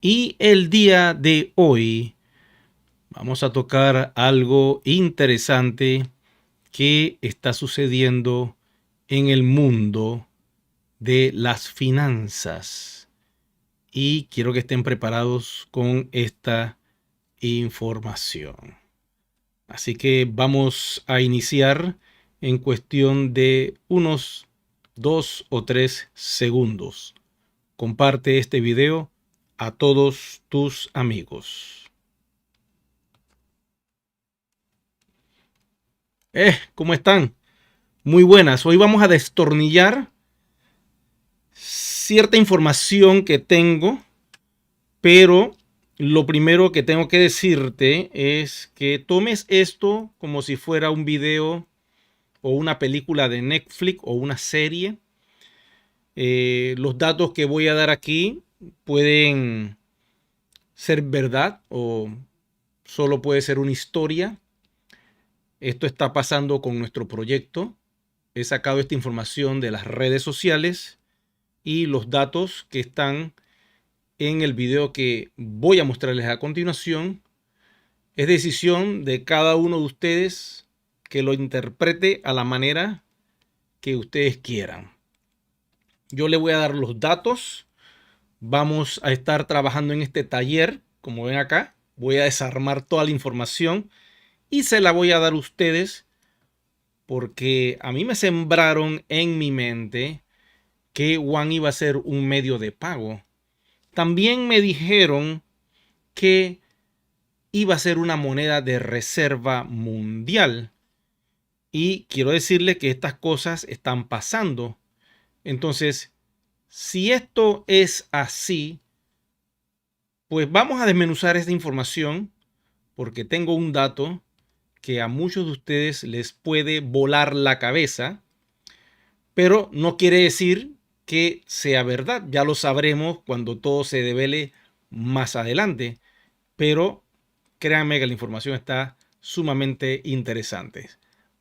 Y el día de hoy vamos a tocar algo interesante que está sucediendo en el mundo de las finanzas. Y quiero que estén preparados con esta información. Así que vamos a iniciar en cuestión de unos 2 o 3 segundos. Comparte este video a todos tus amigos. ¿Cómo están? Muy buenas. Hoy vamos a destornillar cierta información que tengo, pero lo primero que tengo que decirte es que tomes esto como si fuera un video o una película de Netflix o una serie. Los datos que voy a dar aquí pueden ser verdad o solo puede ser una historia. Esto está pasando con nuestro proyecto. He sacado esta información de las redes sociales y los datos que están en el video que voy a mostrarles a continuación es decisión de cada uno de ustedes que lo interprete a la manera que ustedes quieran. Yo le voy a dar los datos. Vamos a estar trabajando en este taller. Como ven acá, voy a desarmar toda la información y se la voy a dar a ustedes porque a mí me sembraron en mi mente que One iba a ser un medio de pago. También me dijeron que iba a ser una moneda de reserva mundial. Y quiero decirle que estas cosas están pasando. Entonces, si esto es así, pues vamos a desmenuzar esta información porque tengo un dato que a muchos de ustedes les puede volar la cabeza, pero no quiere decir que sea verdad. Ya lo sabremos cuando todo se devele más adelante. Pero créanme que la información está sumamente interesante.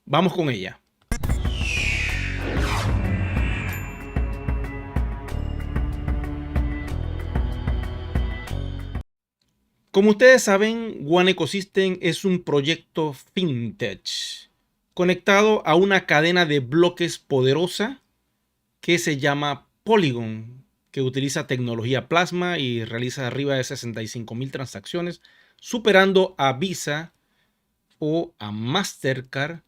Vamos con ella. Como ustedes saben, One Ecosystem es un proyecto fintech conectado a una cadena de bloques poderosa que se llama Polygon, que utiliza tecnología plasma y realiza arriba de 65,000 transacciones, superando a Visa o a Mastercard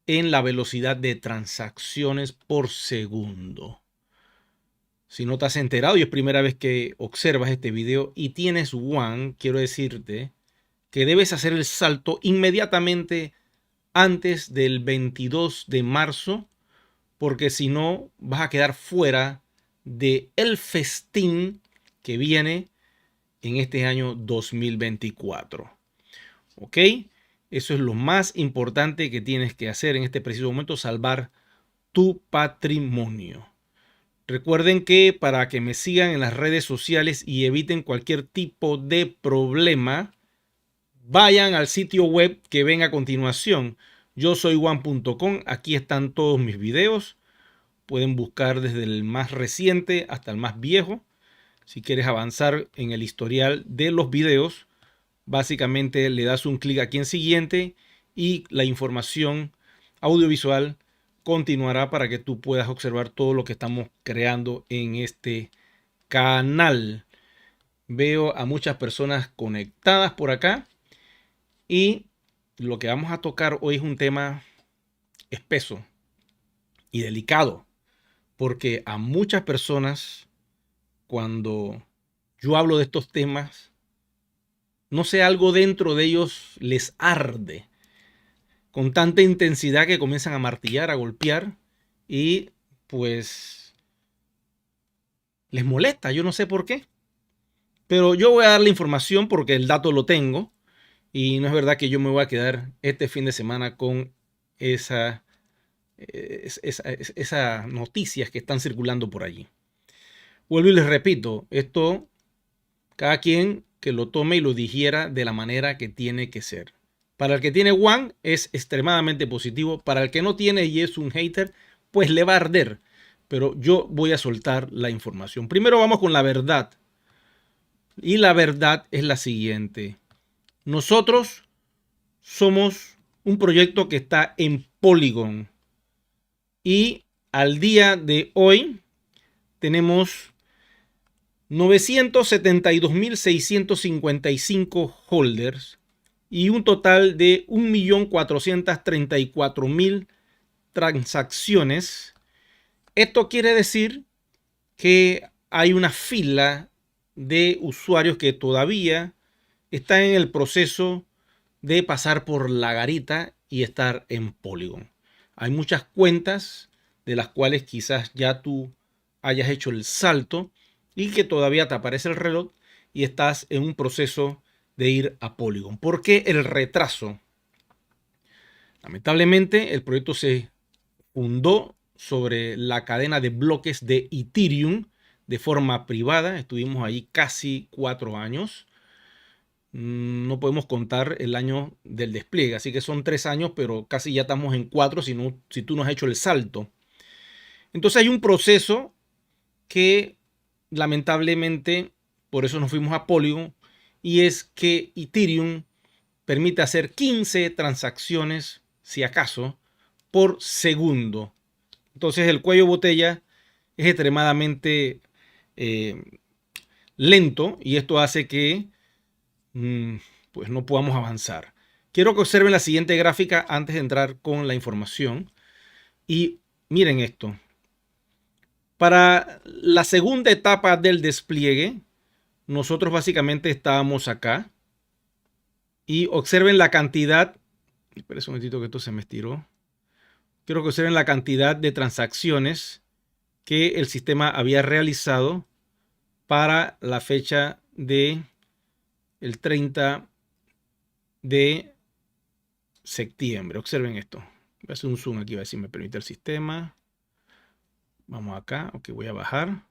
en la velocidad de transacciones por segundo. Si no te has enterado y es primera vez que observas este video y tienes One, quiero decirte que debes hacer el salto inmediatamente antes del 22 de marzo, porque si no vas a quedar fuera de el festín que viene en este año 2024. ¿Ok? Eso es lo más importante que tienes que hacer en este preciso momento, salvar tu patrimonio. Recuerden que para que me sigan en las redes sociales y eviten cualquier tipo de problema, vayan al sitio web que ven a continuación. Yo soy Juan.com. Aquí están todos mis videos. Pueden buscar desde el más reciente hasta el más viejo. Si quieres avanzar en el historial de los videos, básicamente le das un clic aquí en siguiente y la información audiovisual continuará para que tú puedas observar todo lo que estamos creando en este canal. Veo a muchas personas conectadas por acá y lo que vamos a tocar hoy es un tema espeso y delicado, porque a muchas personas cuando yo hablo de estos temas, no sé, algo dentro de ellos les arde con tanta intensidad que comienzan a martillar, a golpear y pues les molesta, yo no sé por qué. Pero yo voy a dar la información porque el dato lo tengo y no es verdad que yo me voy a quedar este fin de semana con esas noticias que están circulando por allí. Vuelvo y les repito, esto cada quien que lo tome y lo digiera de la manera que tiene que ser. Para el que tiene One es extremadamente positivo. Para el que no tiene y es un hater, pues le va a arder. Pero yo voy a soltar la información. Primero vamos con la verdad. Y la verdad es la siguiente. Nosotros somos un proyecto que está en Polygon. Y al día de hoy tenemos 972.655 holders y un total de 1.434.000 transacciones. Esto quiere decir que hay una fila de usuarios que todavía están en el proceso de pasar por la garita y estar en Polygon. Hay muchas cuentas de las cuales quizás ya tú hayas hecho el salto y que todavía te aparece el reloj y estás en un proceso de ir a Polygon. ¿Por qué el retraso? Lamentablemente el proyecto se fundó sobre la cadena de bloques de Ethereum de forma privada. Estuvimos ahí casi 4 años. No podemos contar el año del despliegue, así que son 3 años, pero casi ya estamos en 4 si tú no has hecho el salto. Entonces hay un proceso que lamentablemente, por eso nos fuimos a Polygon, y es que Ethereum permite hacer 15 transacciones, si acaso, por segundo. Entonces el cuello de botella es extremadamente lento y esto hace que pues no podamos avanzar. Quiero que observen la siguiente gráfica antes de entrar con la información. Y miren esto. Para la segunda etapa del despliegue, nosotros básicamente estábamos acá. Y observen la cantidad. Espera un momentito que esto se me estiró. Quiero que observen la cantidad de transacciones que el sistema había realizado para la fecha de el 30 de septiembre. Observen esto. Voy a hacer un zoom aquí, a ver si me permite el sistema. Vamos acá, ok, voy a bajar.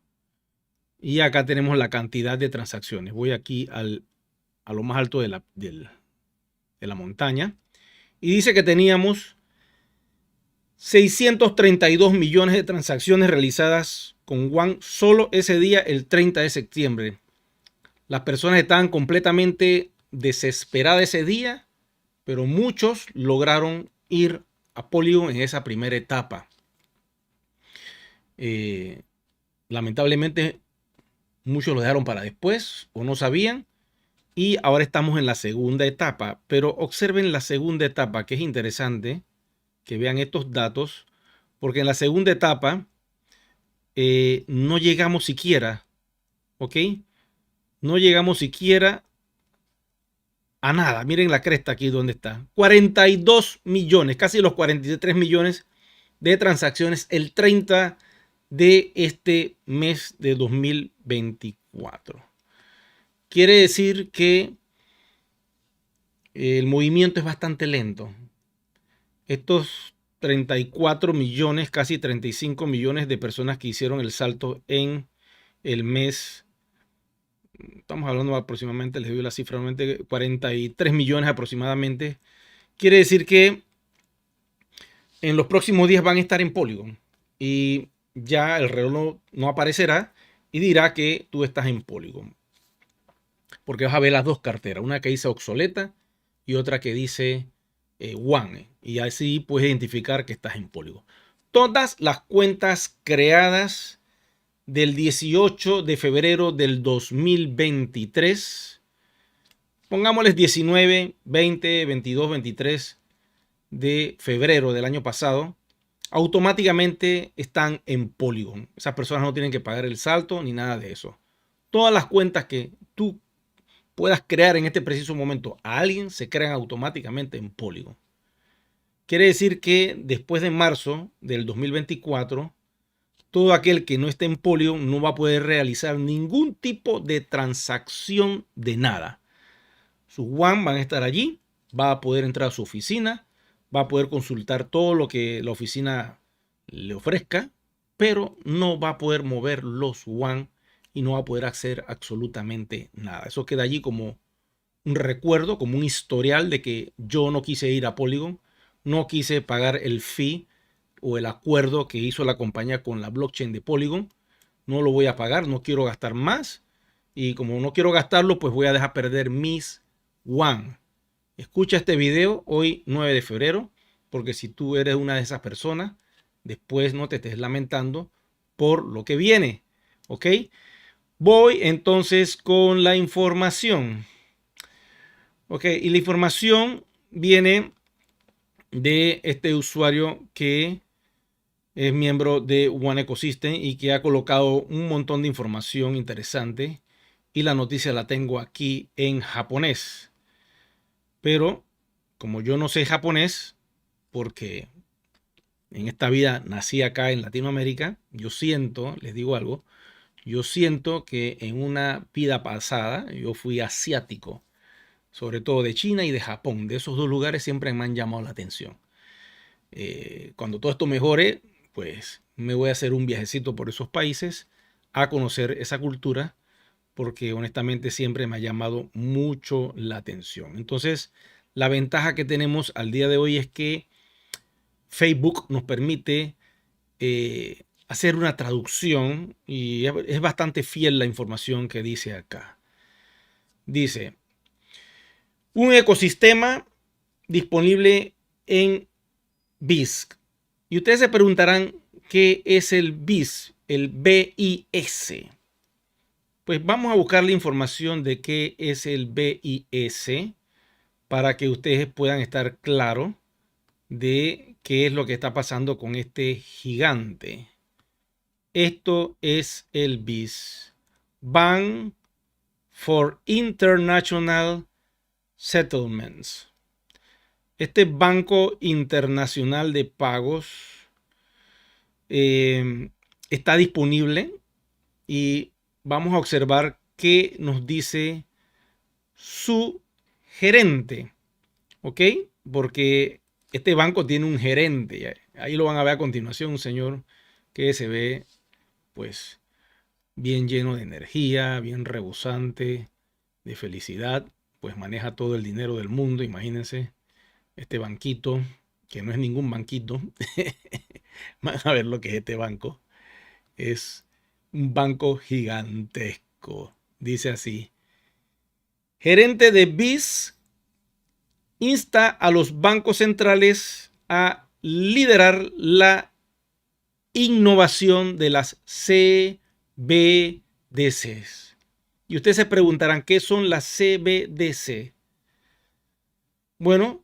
Y acá tenemos la cantidad de transacciones. Voy aquí a lo más alto de la montaña. Y dice que teníamos 632 millones de transacciones realizadas con WAN solo ese día, el 30 de septiembre. Las personas estaban completamente desesperadas ese día, pero muchos lograron ir a Polygon en esa primera etapa. Lamentablemente muchos lo dejaron para después o no sabían y ahora estamos en la segunda etapa, pero observen la segunda etapa, que es interesante que vean estos datos, porque en la segunda etapa no llegamos siquiera, ¿ok? No llegamos siquiera a nada. Miren la cresta aquí donde está. 42 millones, casi los 43 millones de transacciones el 30 de este mes de 2024. Quiere decir que el movimiento es bastante lento. Estos 34 millones, casi 35 millones de personas que hicieron el salto en el mes, estamos hablando aproximadamente, les doy la cifra, 43 millones aproximadamente. Quiere decir que en los próximos días van a estar en Polygon y ya el reloj no aparecerá y dirá que tú estás en Polygon. Porque vas a ver las dos carteras, una que dice obsoleta y otra que dice WAN. Y así puedes identificar que estás en Polygon. Todas las cuentas creadas del 18 de febrero del 2023, pongámosles 19, 20, 22, 23 de febrero del año pasado, automáticamente están en Polygon. Esas personas no tienen que pagar el salto ni nada de eso. Todas las cuentas que tú puedas crear en este preciso momento a alguien se crean automáticamente en Polygon. Quiere decir que después de marzo del 2024, todo aquel que no esté en Polygon no va a poder realizar ningún tipo de transacción de nada. Sus WAN van a estar allí, va a poder entrar a su oficina, va a poder consultar todo lo que la oficina le ofrezca, pero no va a poder mover los WAN y no va a poder hacer absolutamente nada. Eso queda allí como un recuerdo, como un historial de que yo no quise ir a Polygon, no quise pagar el fee o el acuerdo que hizo la compañía con la blockchain de Polygon. No lo voy a pagar, no quiero gastar más y como no quiero gastarlo, pues voy a dejar perder mis won. Escucha este video hoy 9 de febrero, porque si tú eres una de esas personas, después no te estés lamentando por lo que viene. ¿Ok? Voy entonces con la información. Ok, y la información viene de este usuario que es miembro de One Ecosystem y que ha colocado un montón de información interesante. Y la noticia la tengo aquí en japonés. Pero como yo no sé japonés, porque en esta vida nací acá en Latinoamérica, yo siento, les digo algo, yo siento que en una vida pasada yo fui asiático, sobre todo de China y de Japón. De esos dos lugares siempre me han llamado la atención. Cuando todo esto mejore, pues me voy a hacer un viajecito por esos países a conocer esa cultura, porque honestamente siempre me ha llamado mucho la atención. Entonces, la ventaja que tenemos al día de hoy es que Facebook nos permite hacer una traducción y es bastante fiel la información que dice acá. Dice, un ecosistema disponible en BISC. Y ustedes se preguntarán qué es el BIS, el BIS. Pues vamos a buscar la información de qué es el BIS para que ustedes puedan estar claros de qué es lo que está pasando con este gigante. Esto es el BIS, Bank for International Settlements. Este Banco Internacional de Pagos está disponible y vamos a observar qué nos dice su gerente, ¿ok? Porque este banco tiene un gerente, ahí lo van a ver a continuación, un señor que se ve pues bien lleno de energía, bien rebosante, de felicidad, pues maneja todo el dinero del mundo, imagínense, este banquito, que no es ningún banquito, van a ver lo que es este banco, es un banco gigantesco, dice así. Gerente de BIS insta a los bancos centrales a liderar la innovación de las CBDCs. Y ustedes se preguntarán, ¿qué son las CBDC? Bueno,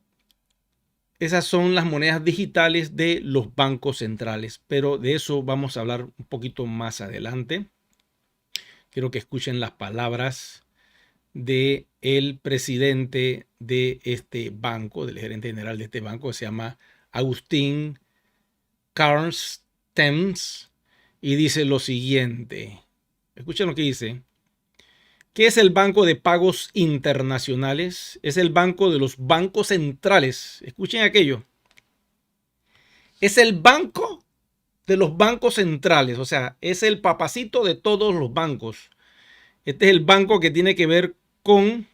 esas son las monedas digitales de los bancos centrales, pero de eso vamos a hablar un poquito más adelante. Quiero que escuchen las palabras de el presidente de este banco, del gerente general de este banco, que se llama Agustín Carstens, y dice lo siguiente. Escuchen lo que dice. ¿Qué es el Banco de Pagos Internacionales? Es el banco de los bancos centrales. Escuchen aquello. Es el banco de los bancos centrales, o sea, es el papacito de todos los bancos. Este es el banco que tiene que ver con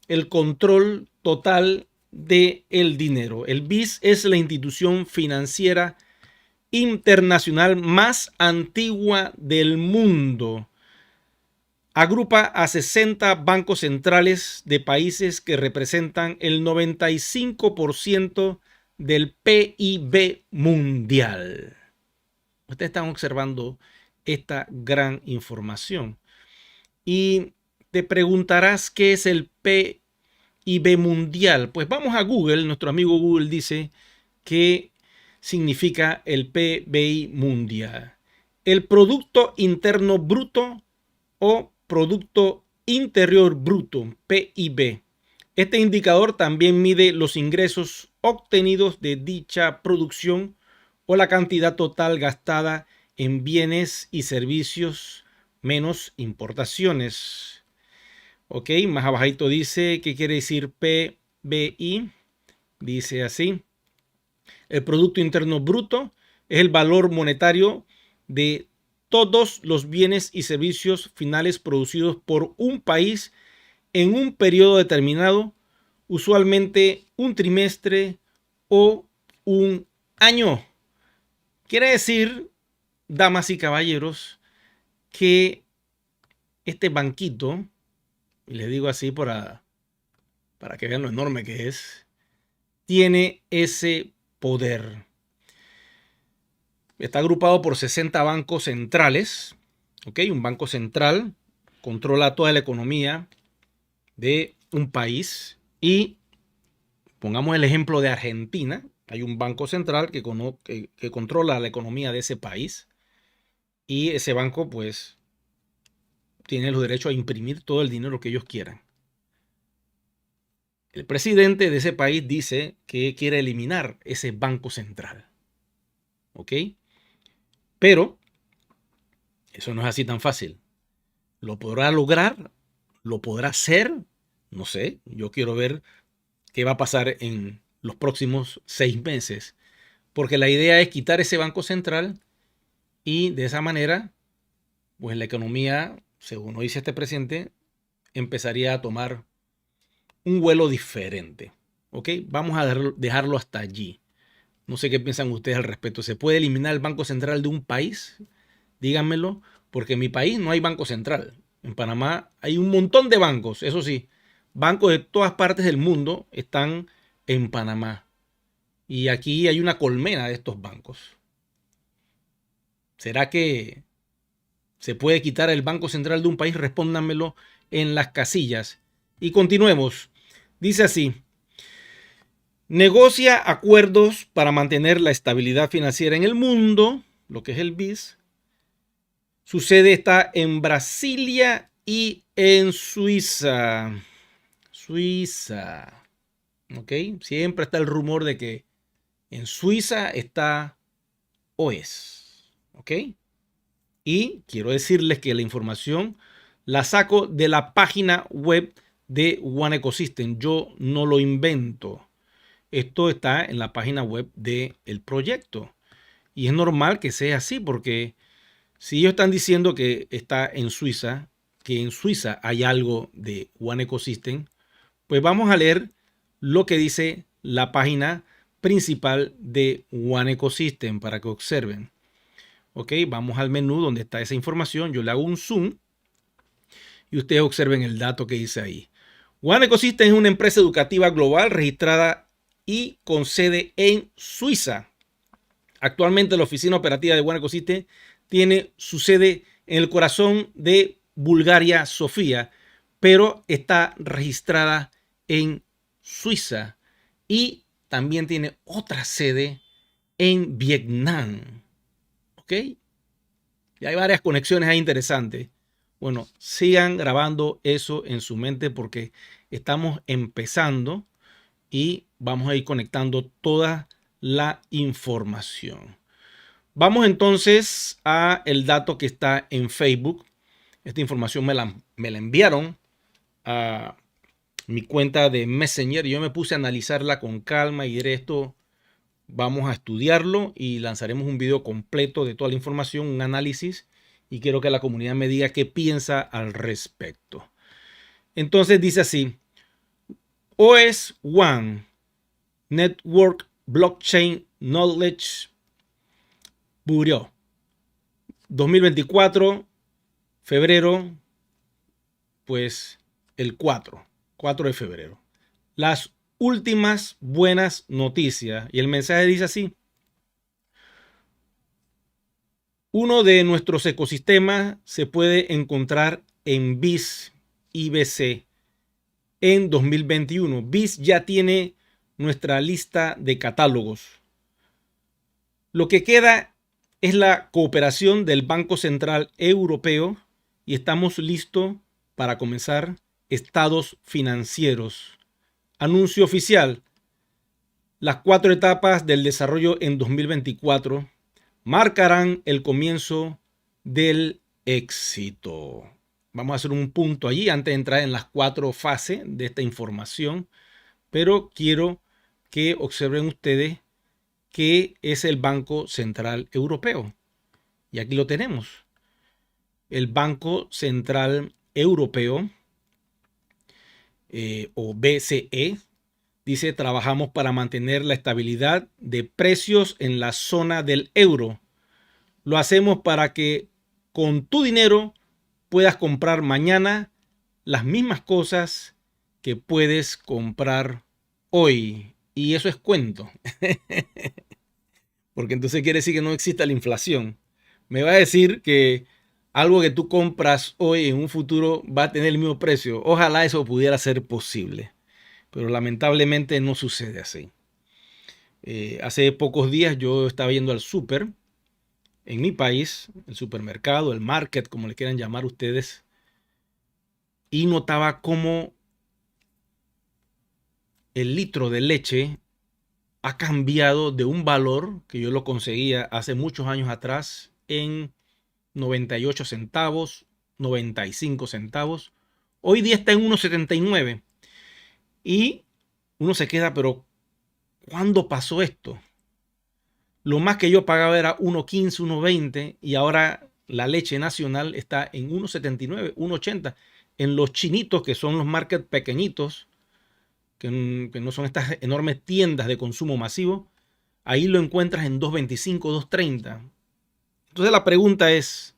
el control total del dinero. El BIS es la institución financiera internacional más antigua del mundo. Agrupa a 60 bancos centrales de países que representan el 95% del PIB mundial. Ustedes están observando esta gran información. Y te preguntarás qué es el PIB mundial. Pues vamos a Google. Nuestro amigo Google dice que significa el PBI mundial. El Producto Interno Bruto o Producto Interior Bruto, PIB. Este indicador también mide los ingresos obtenidos de dicha producción o la cantidad total gastada en bienes y servicios menos importaciones. Ok, más abajito dice, ¿qué quiere decir PBI? Dice así. El Producto Interno Bruto es el valor monetario de todos los bienes y servicios finales producidos por un país en un periodo determinado, usualmente un trimestre o un año. Quiere decir, damas y caballeros, que este banquito, y les digo así para que vean lo enorme que es, tiene ese poder. Está agrupado por 60 bancos centrales. ¿Ok? Un banco central controla toda la economía de un país. Y pongamos el ejemplo de Argentina. Hay un banco central que controla la economía de ese país. Y ese banco, pues, tiene los derechos a imprimir todo el dinero que ellos quieran. El presidente de ese país dice que quiere eliminar ese banco central. ¿Ok? Pero eso no es así tan fácil. ¿Lo podrá lograr? ¿Lo podrá hacer? No sé. Yo quiero ver qué va a pasar en los próximos 6 meses. Porque la idea es quitar ese banco central y de esa manera, pues la economía, según dice este presidente, empezaría a tomar un vuelo diferente. ¿Ok? Vamos a dejarlo hasta allí. No sé qué piensan ustedes al respecto. ¿Se puede eliminar el banco central de un país? Díganmelo, porque en mi país no hay banco central. En Panamá hay un montón de bancos, eso sí, bancos de todas partes del mundo están en Panamá. Y aquí hay una colmena de estos bancos. ¿Será que se puede quitar el banco central de un país? Respóndanmelo en las casillas. Y continuemos. Dice así: negocia acuerdos para mantener la estabilidad financiera en el mundo, lo que es el BIS. Su sede está en Brasilia y en Suiza. Suiza. ¿Ok? Siempre está el rumor de que en Suiza está OES. ¿Ok? Y quiero decirles que la información la saco de la página web de One Ecosystem. Yo no lo invento. Esto está en la página web del proyecto. Y es normal que sea así porque si ellos están diciendo que está en Suiza, que en Suiza hay algo de One Ecosystem, pues vamos a leer lo que dice la página principal de One Ecosystem para que observen. Ok, vamos al menú donde está esa información. Yo le hago un zoom y ustedes observen el dato que dice ahí. One Ecosystem es una empresa educativa global registrada y con sede en Suiza. Actualmente la oficina operativa de One Ecosystem tiene su sede en el corazón de Bulgaria, Sofía, pero está registrada en Suiza y también tiene otra sede en Vietnam. ¿Ok? Y hay varias conexiones ahí interesantes. Bueno, sigan grabando eso en su mente porque estamos empezando y vamos a ir conectando toda la información. Vamos entonces a el dato que está en Facebook. Esta información me la enviaron a mi cuenta de Messenger. Yo me puse a analizarla con calma y diré esto, vamos a estudiarlo y lanzaremos un video completo de toda la información, un análisis, y quiero que la comunidad me diga qué piensa al respecto. Entonces dice así: OS One Network Blockchain Knowledge Bureau 2024, febrero, pues el 4 de febrero. Las últimas buenas noticias. Y el mensaje dice así: uno de nuestros ecosistemas se puede encontrar en BIS IBC en 2021. BIS ya tiene nuestra lista de catálogos. Lo que queda es la cooperación del Banco Central Europeo y estamos listos para comenzar estados financieros. Anuncio oficial: las 4 etapas del desarrollo en 2024 marcarán el comienzo del éxito. Vamos a hacer un punto allí antes de entrar en las 4 fases de esta información, pero quiero que observen ustedes qué es el Banco Central Europeo. Y aquí lo tenemos. El Banco Central Europeo, o BCE, dice: trabajamos para mantener la estabilidad de precios en la zona del euro. Lo hacemos para que con tu dinero puedas comprar mañana las mismas cosas que puedes comprar hoy. Y eso es cuento. Porque entonces quiere decir que no exista la inflación. Me va a decir que algo que tú compras hoy en un futuro va a tener el mismo precio. Ojalá eso pudiera ser posible. Pero lamentablemente no sucede así. Hace pocos días yo estaba yendo al súper en mi país, el supermercado, el market, como le quieran llamar ustedes, y notaba cómo el litro de leche ha cambiado de un valor que yo lo conseguía hace muchos años atrás en 98 centavos, 95 centavos. Hoy día está en 1,79 y uno se queda, pero ¿cuándo pasó esto? Lo más que yo pagaba era 1,15, 1,20 y ahora la leche nacional está en 1,79, 1,80. En los chinitos, que son los market pequeñitos, que no son estas enormes tiendas de consumo masivo, ahí lo encuentras en 2,25, 2,30. Entonces la pregunta es,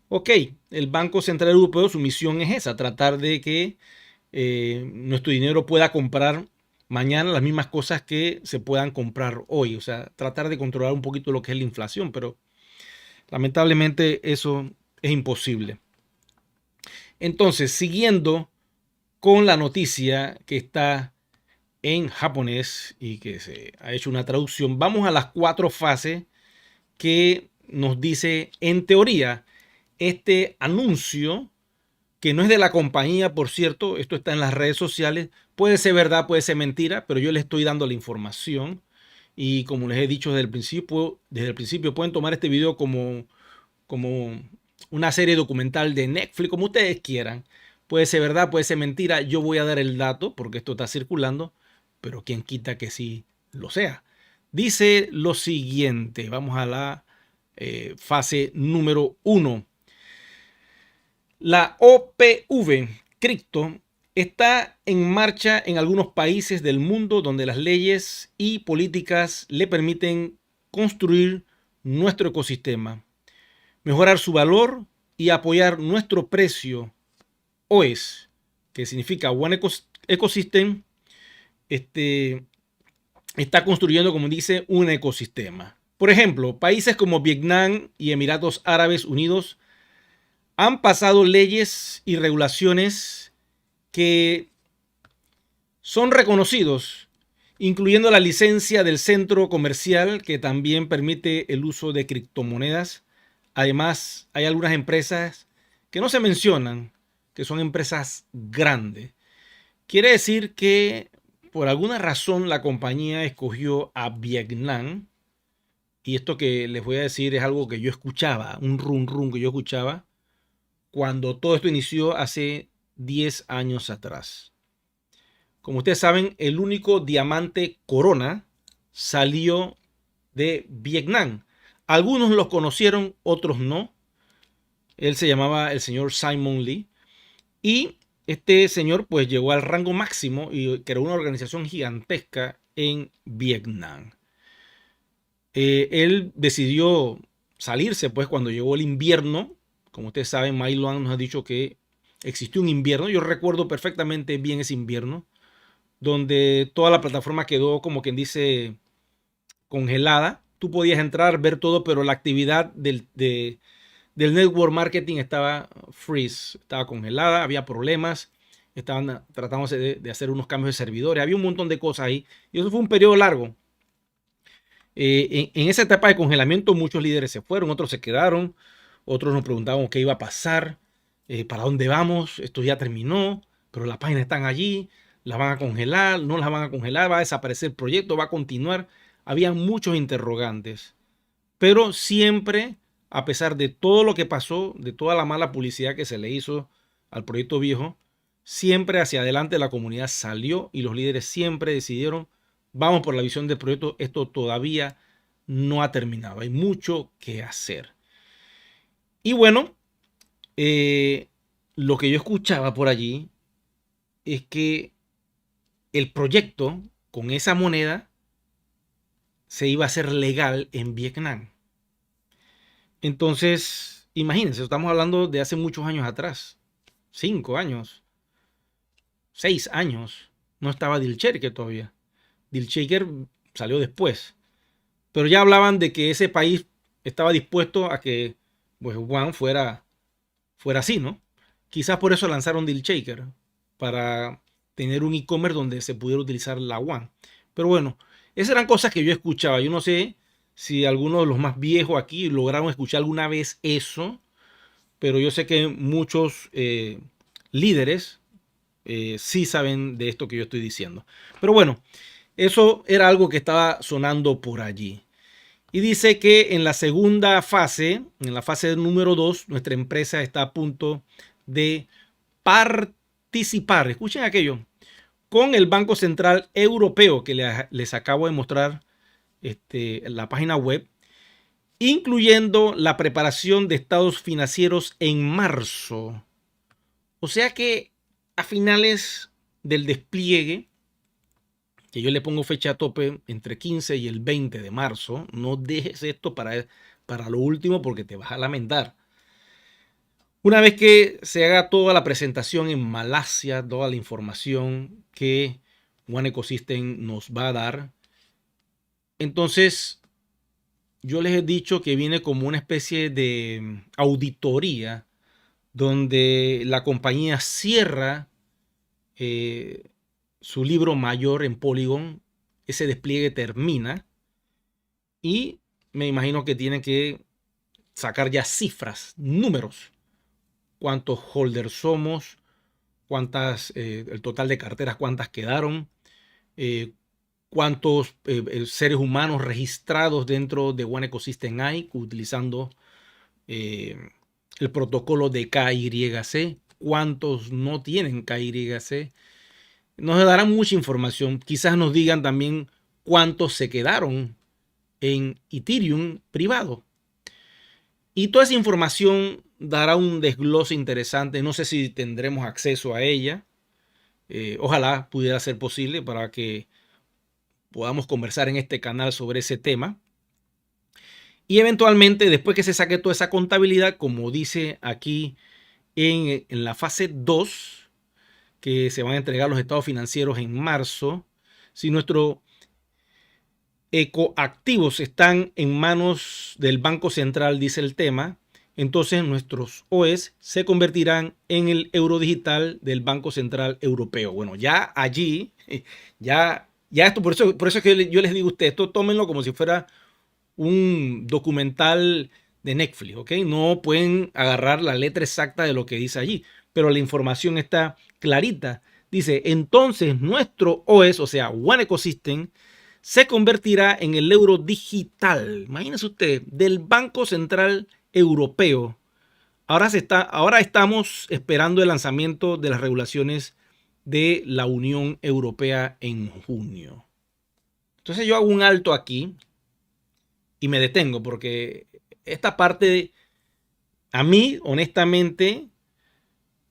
ok, el Banco Central Europeo, su misión es esa, tratar de que nuestro dinero pueda comprar mañana las mismas cosas que se puedan comprar hoy. O sea, tratar de controlar un poquito lo que es la inflación, pero lamentablemente eso es imposible. Entonces, siguiendo con la noticia que está en japonés y que se ha hecho una traducción, vamos a las 4 fases que nos dice, en teoría, este anuncio, que no es de la compañía, por cierto, esto está en las redes sociales, puede ser verdad, puede ser mentira, pero yo les estoy dando la información y como les he dicho desde el principio pueden tomar este video como una serie documental de Netflix, como ustedes quieran. Puede ser verdad, puede ser mentira, yo voy a dar el dato porque esto está circulando, pero quien quita que sí lo sea. Dice lo siguiente, vamos a la fase número 1. La OPV, cripto, está en marcha en algunos países del mundo donde las leyes y políticas le permiten construir nuestro ecosistema, mejorar su valor y apoyar nuestro precio OES, que significa One Ecosystem, está construyendo, como dice, un ecosistema. Por ejemplo, países como Vietnam y Emiratos Árabes Unidos han pasado leyes y regulaciones que son reconocidos, incluyendo la licencia del centro comercial que también permite el uso de criptomonedas. Además, hay algunas empresas que no se mencionan, que son empresas grandes. Quiere decir que por alguna razón la compañía escogió a Vietnam. Y esto que les voy a decir es algo que yo escuchaba, un rum rum que yo escuchaba cuando todo esto inició hace 10 años atrás. Como ustedes saben, el único diamante Corona salió de Vietnam. Algunos los conocieron, otros no. Él se llamaba el señor Simon Lee. Y este señor pues llegó al rango máximo y creó una organización gigantesca en Vietnam. Él decidió salirse pues cuando llegó el invierno. Como ustedes saben, Mai Luan nos ha dicho que existió un invierno. Yo recuerdo perfectamente bien ese invierno, donde toda la plataforma quedó, como quien dice, congelada. Tú podías entrar, ver todo, pero la actividad del network marketing estaba freeze, estaba congelada, había problemas, estaban tratándose de hacer unos cambios de servidores, había un montón de cosas ahí. Y eso fue un periodo largo. En esa etapa de congelamiento muchos líderes se fueron, otros se quedaron, otros nos preguntaban qué iba a pasar, para dónde vamos, esto ya terminó, pero las páginas están allí, las van a congelar, no las van a congelar, va a desaparecer el proyecto, va a continuar. Había muchos interrogantes, pero siempre, a pesar de todo lo que pasó, de toda la mala publicidad que se le hizo al proyecto viejo, siempre hacia adelante la comunidad salió y los líderes siempre decidieron: vamos por la visión del proyecto, esto todavía no ha terminado, hay mucho que hacer. Y bueno, lo que yo escuchaba por allí es que el proyecto con esa moneda se iba a hacer legal en Vietnam. Entonces, Imagínense, estamos hablando de hace muchos años atrás, 5 años, 6 años. No estaba Deal Shaker todavía. Deal Shaker salió después. Pero ya hablaban de que ese país estaba dispuesto a que pues, One fuera así, ¿no? Quizás por eso lanzaron Deal Shaker, para tener un e-commerce donde se pudiera utilizar la One. Pero bueno, esas eran cosas que yo escuchaba. Yo no sé si algunos de los más viejos aquí lograron escuchar alguna vez eso, pero yo sé que muchos líderes sí saben de esto que yo estoy diciendo. Pero bueno, eso era algo que estaba sonando por allí. Y dice que en la segunda fase, en la fase número 2, nuestra empresa está a punto de participar, escuchen aquello, con el Banco Central Europeo que les acabo de mostrar en la página web, incluyendo la preparación de estados financieros en marzo. O sea que a finales del despliegue, que yo le pongo fecha a tope entre 15 y el 20 de marzo, no dejes esto para lo último porque te vas a lamentar. Una vez que se haga toda la presentación en Malasia, toda la información que One Ecosystem nos va a dar, entonces yo les he dicho que viene como una especie de auditoría donde la compañía cierra su libro mayor en Polygon, ese despliegue termina y me imagino que tienen que sacar ya cifras, números, cuántos holders somos, el total de carteras, cuántas quedaron, cuántos seres humanos registrados dentro de One Ecosystem hay utilizando el protocolo de KYC, cuántos no tienen KYC. Nos darán mucha información. Quizás nos digan también cuántos se quedaron en Ethereum privado. Y toda esa información dará un desglose interesante. No sé si tendremos acceso a ella. Ojalá pudiera ser posible para que podamos conversar en este canal sobre ese tema. Y eventualmente, después que se saque toda esa contabilidad, como dice aquí en la fase 2, que se van a entregar los estados financieros en marzo, si nuestros ecoactivos están en manos del Banco Central, dice el tema, entonces nuestros OEs se convertirán en el euro digital del Banco Central Europeo. Bueno, ya allí, ya esto, por eso es que yo les digo a ustedes, esto tómenlo como si fuera un documental de Netflix, ¿ok? No pueden agarrar la letra exacta de lo que dice allí, pero la información está clarita. Dice, entonces nuestro OS, o sea, One Ecosystem, se convertirá en el euro digital. Imagínense usted, del Banco Central Europeo. Ahora estamos esperando el lanzamiento de las regulaciones de la Unión Europea en junio. Entonces yo hago un alto aquí y me detengo porque esta parte a mí, honestamente,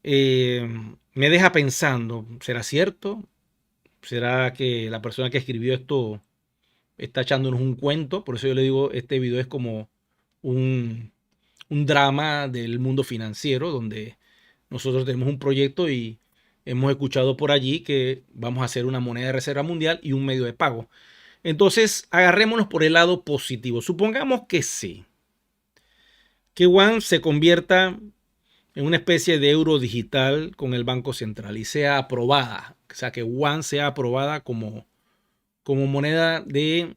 me deja pensando, ¿será cierto? ¿Será que la persona que escribió esto está echándonos un cuento? Por eso yo le digo, este video es como un drama del mundo financiero, donde nosotros tenemos un proyecto y hemos escuchado por allí que vamos a hacer una moneda de reserva mundial y un medio de pago. Entonces, agarrémonos por el lado positivo. Supongamos que sí, que One se convierta en una especie de euro digital con el Banco Central y sea aprobada, o sea, que One sea aprobada como moneda de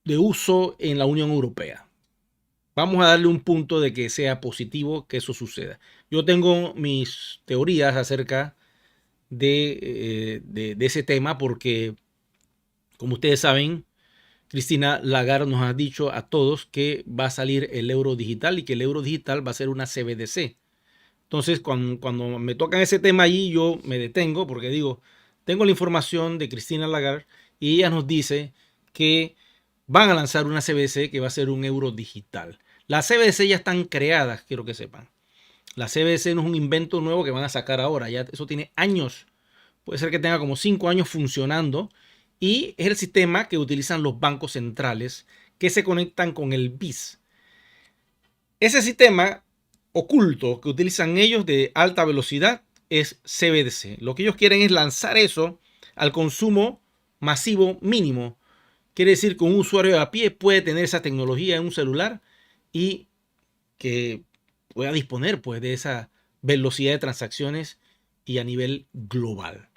uso en la Unión Europea. Vamos a darle un punto de que sea positivo que eso suceda. Yo tengo mis teorías acerca de ese tema porque, como ustedes saben, Cristina Lagarde nos ha dicho a todos que va a salir el euro digital y que el euro digital va a ser una CBDC. Entonces, cuando me tocan ese tema allí, yo me detengo porque digo, tengo la información de Cristina Lagarde y ella nos dice que van a lanzar una CBDC que va a ser un euro digital. Las CBDC ya están creadas, quiero que sepan. La CBDC no es un invento nuevo que van a sacar ahora, ya eso tiene años. Puede ser que tenga como 5 años funcionando y es el sistema que utilizan los bancos centrales que se conectan con el BIS. Ese sistema oculto que utilizan ellos de alta velocidad es CBDC. Lo que ellos quieren es lanzar eso al consumo masivo mínimo. Quiere decir que un usuario a pie puede tener esa tecnología en un celular y que pueda disponer pues de esa velocidad de transacciones y a nivel global.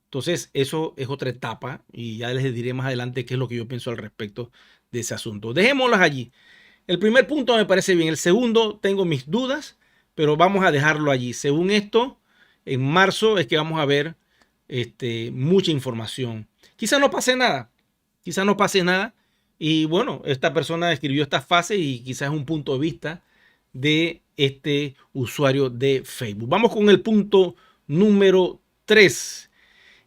Entonces, eso es otra etapa y ya les diré más adelante qué es lo que yo pienso al respecto de ese asunto. Dejémoslas allí. El primer punto me parece bien. El segundo, tengo mis dudas, pero vamos a dejarlo allí. Según esto, en marzo es que vamos a ver mucha información. Quizá no pase nada. Quizá no pase nada. Y bueno, esta persona escribió esta fase y quizás es un punto de vista de este usuario de Facebook. Vamos con el punto número 3.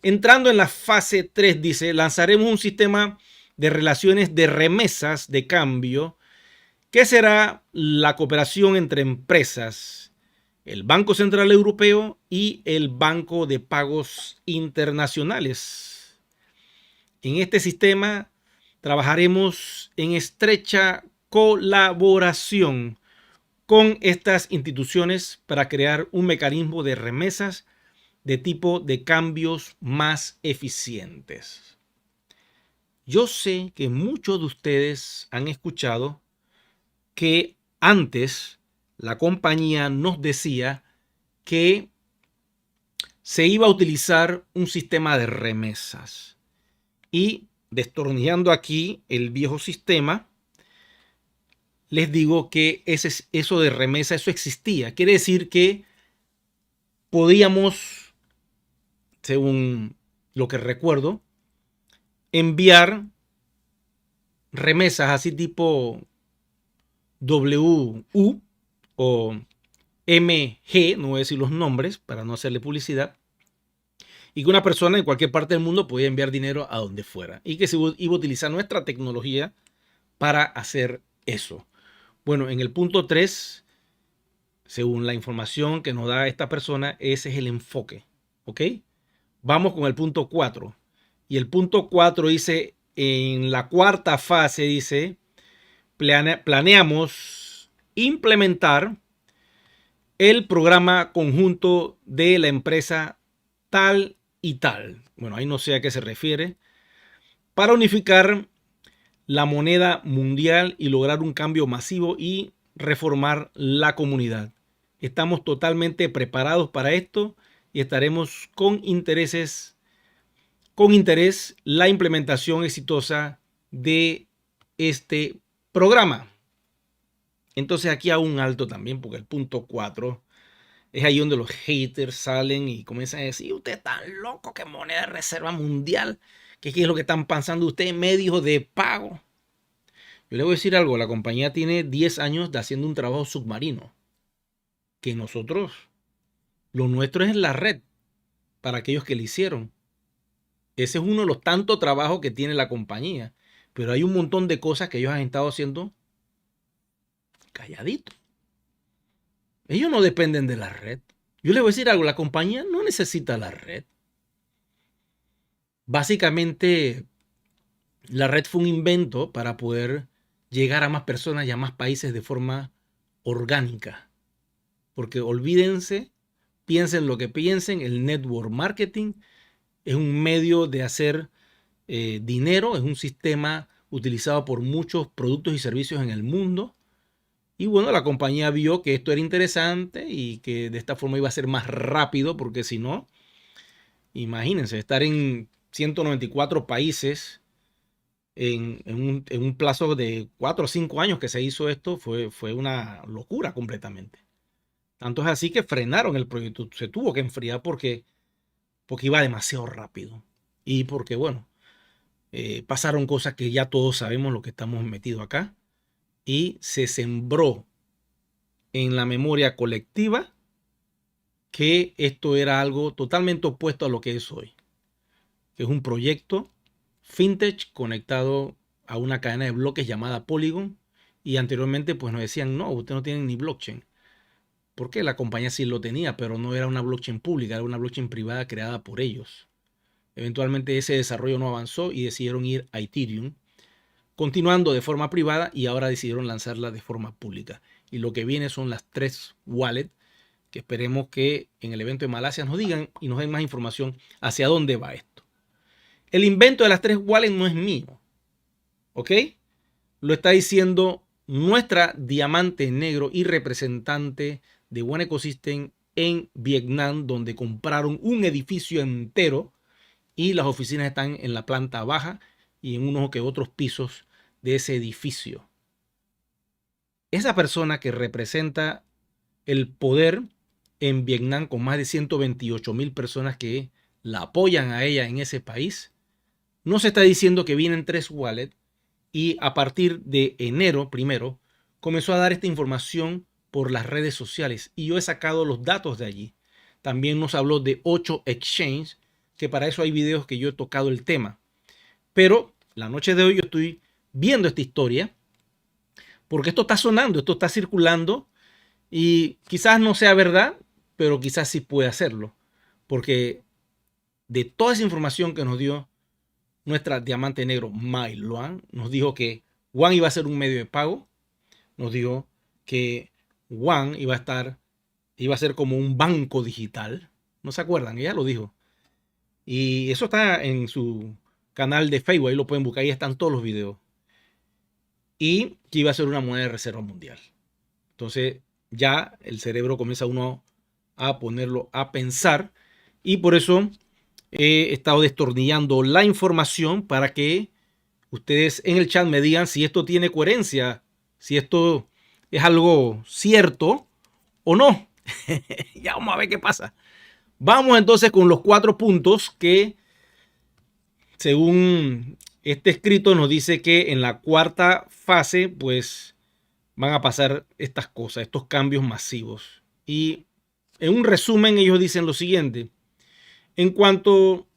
Entrando en la fase 3, dice, lanzaremos un sistema de relaciones de remesas de cambio que será la cooperación entre empresas, el Banco Central Europeo y el Banco de Pagos Internacionales. En este sistema trabajaremos en estrecha colaboración con estas instituciones para crear un mecanismo de remesas de tipo de cambios más eficientes. Yo sé que muchos de ustedes han escuchado que antes la compañía nos decía que se iba a utilizar un sistema de remesas. Y destornillando aquí el viejo sistema, les digo que eso de remesa, eso existía. Quiere decir que podíamos, según lo que recuerdo, enviar remesas así tipo WU o MG, no voy a decir los nombres para no hacerle publicidad, y que una persona en cualquier parte del mundo podía enviar dinero a donde fuera y que se iba a utilizar nuestra tecnología para hacer eso. Bueno, en el punto 3, según la información que nos da esta persona, ese es el enfoque. ¿Ok? Vamos con el punto 4. Y el punto 4 dice, en la cuarta fase dice, planeamos implementar el programa conjunto de la empresa tal y tal. Bueno, ahí no sé a qué se refiere. Para unificar la moneda mundial y lograr un cambio masivo y reformar la comunidad. Estamos totalmente preparados para esto y estaremos con interés la implementación exitosa de este programa. Entonces aquí hago un alto también porque el punto 4 es ahí donde los haters salen y comienzan a decir, usted está loco, que moneda de reserva mundial, que qué es lo que están pensando ustedes, medios de pago. Yo le voy a decir algo, la compañía tiene 10 años de haciendo un trabajo submarino, que nosotros, lo nuestro es la red, para aquellos que le hicieron. Ese es uno de los tantos trabajos que tiene la compañía, pero hay un montón de cosas que ellos han estado haciendo calladito. Ellos no dependen de la red. Yo les voy a decir algo, la compañía no necesita la red. Básicamente, la red fue un invento para poder llegar a más personas y a más países de forma orgánica. Porque olvídense, piensen lo que piensen, el network marketing es un medio de hacer dinero, es un sistema utilizado por muchos productos y servicios en el mundo. Y bueno, la compañía vio que esto era interesante y que de esta forma iba a ser más rápido, porque si no, imagínense, estar en 194 países en un plazo de 4 o 5 años que se hizo esto, fue una locura completamente. Tanto es así que frenaron el proyecto, se tuvo que enfriar porque iba demasiado rápido. Y porque, bueno, pasaron cosas que ya todos sabemos lo que estamos metidos acá. Y se sembró en la memoria colectiva que esto era algo totalmente opuesto a lo que es hoy. Que es un proyecto fintech conectado a una cadena de bloques llamada Polygon. Y anteriormente pues nos decían, no, ustedes no tienen ni blockchain. Porque la compañía sí lo tenía, pero no era una blockchain pública, era una blockchain privada creada por ellos. Eventualmente ese desarrollo no avanzó y decidieron ir a Ethereum, continuando de forma privada y ahora decidieron lanzarla de forma pública. y lo que viene son las 3 wallets, que esperemos que en el evento de Malasia nos digan y nos den más información hacia dónde va esto. El invento de las 3 wallets no es mío, ¿ok? Lo está diciendo nuestra diamante negro y representante de One Ecosystem en Vietnam, donde compraron un edificio entero y las oficinas están en la planta baja y en unos que otros pisos de ese edificio. Esa persona que representa el poder en Vietnam, con más de 128,000 personas que la apoyan a ella en ese país, no se está diciendo que vienen 3 wallets, y a partir de enero primero comenzó a dar esta información por las redes sociales y yo he sacado los datos de allí. También nos habló de 8 exchanges, que para eso hay videos que yo he tocado el tema. Pero la noche de hoy yo estoy viendo esta historia porque esto está sonando, esto está circulando y quizás no sea verdad, pero quizás sí puede hacerlo. Porque de toda esa información que nos dio nuestra diamante negro Mai Luan, nos dijo que One iba a ser un medio de pago, nos dijo que One iba a ser como un banco digital. ¿No se acuerdan? Ella lo dijo. Y eso está en su canal de Facebook, ahí lo pueden buscar, ahí están todos los videos. Y que iba a ser una moneda de reserva mundial. Entonces ya el cerebro comienza uno a ponerlo a pensar y por eso he estado destornillando la información para que ustedes en el chat me digan si esto tiene coherencia, si esto es algo cierto o no. Ya vamos a ver qué pasa. Vamos entonces con los 4 puntos que, según este escrito, nos dice que en la 4ª fase, pues van a pasar estas cosas, estos cambios masivos. Y en un resumen, ellos dicen lo siguiente: en cuanto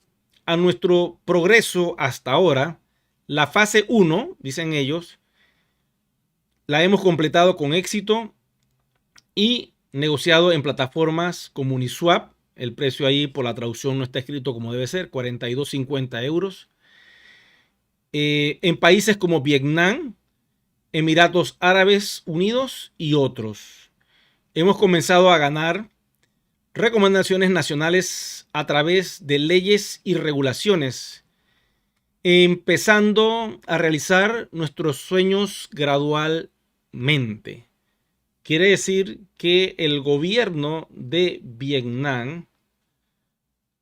a nuestro progreso hasta ahora, la fase 1, dicen ellos, la hemos completado con éxito y negociado en plataformas como Uniswap. El precio ahí por la traducción no está escrito como debe ser, 42.50 euros. En países como Vietnam, Emiratos Árabes Unidos y otros. Hemos comenzado a ganar recomendaciones nacionales a través de leyes y regulaciones, empezando a realizar nuestros sueños gradualmente. Quiere decir que el gobierno de Vietnam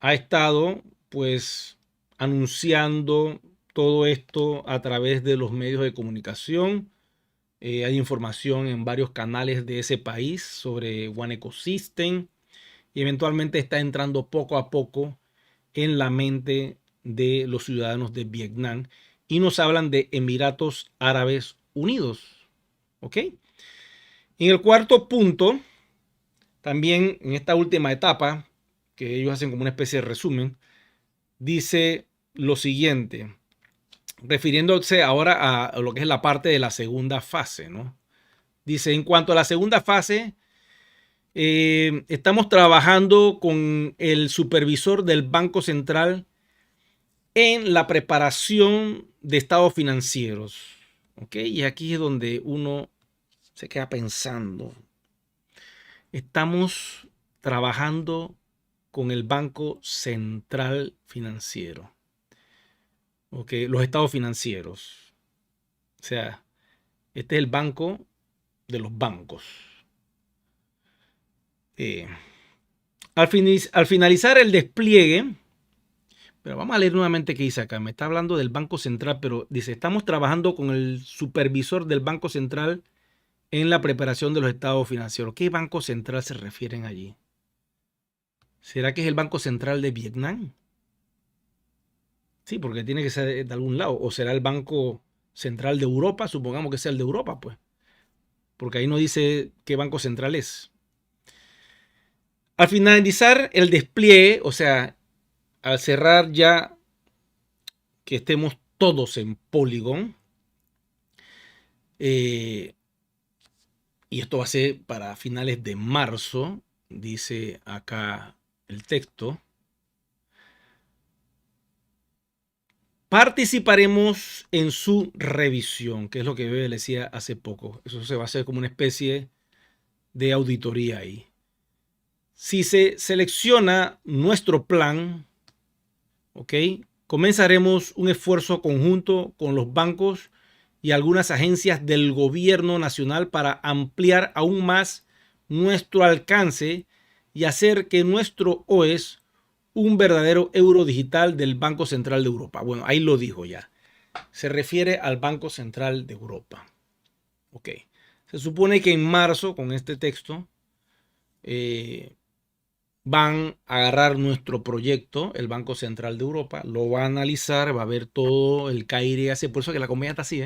ha estado pues anunciando todo esto a través de los medios de comunicación. Hay información en varios canales de ese país sobre One Ecosystem y eventualmente está entrando poco a poco en la mente de los ciudadanos de Vietnam y nos hablan de Emiratos Árabes Unidos. ¿Ok? En el 4º punto, también en esta última etapa, que ellos hacen como una especie de resumen, dice lo siguiente, refiriéndose ahora a lo que es la parte de la segunda fase, ¿no? Dice, en cuanto a la segunda fase, estamos trabajando con el supervisor del Banco Central en la preparación de estados financieros. ¿Ok? Y aquí es donde uno se queda pensando. Estamos trabajando con el Banco Central Financiero. ¿Ok? Los estados financieros. O sea, este es el banco de los bancos. Al finalizar el despliegue, pero vamos a leer nuevamente qué dice acá. Me está hablando del Banco Central, pero dice, estamos trabajando con el supervisor del Banco Central en la preparación de los estados financieros. ¿Qué Banco Central se refieren allí? ¿Será que es el Banco Central de Vietnam? Sí, porque tiene que ser de algún lado. ¿O será el Banco Central de Europa? Supongamos que sea el de Europa, pues. Porque ahí no dice qué Banco Central es. Al finalizar el despliegue, o sea, al cerrar ya que estemos todos en Polygon, y esto va a ser para finales de marzo, dice acá el texto, participaremos en su revisión, que es lo que yo le decía hace poco. Eso se va a hacer como una especie de auditoría ahí. Si se selecciona nuestro plan, ¿ok? Comenzaremos un esfuerzo conjunto con los bancos y algunas agencias del gobierno nacional para ampliar aún más nuestro alcance y hacer que nuestro OES un verdadero euro digital del Banco Central de Europa. Bueno, ahí lo dijo ya. Se refiere al Banco Central de Europa. Ok. Se supone que en marzo, con este texto, van a agarrar nuestro proyecto, el Banco Central de Europa, lo va a analizar, va a ver todo el KYC, por eso que la compañía está así,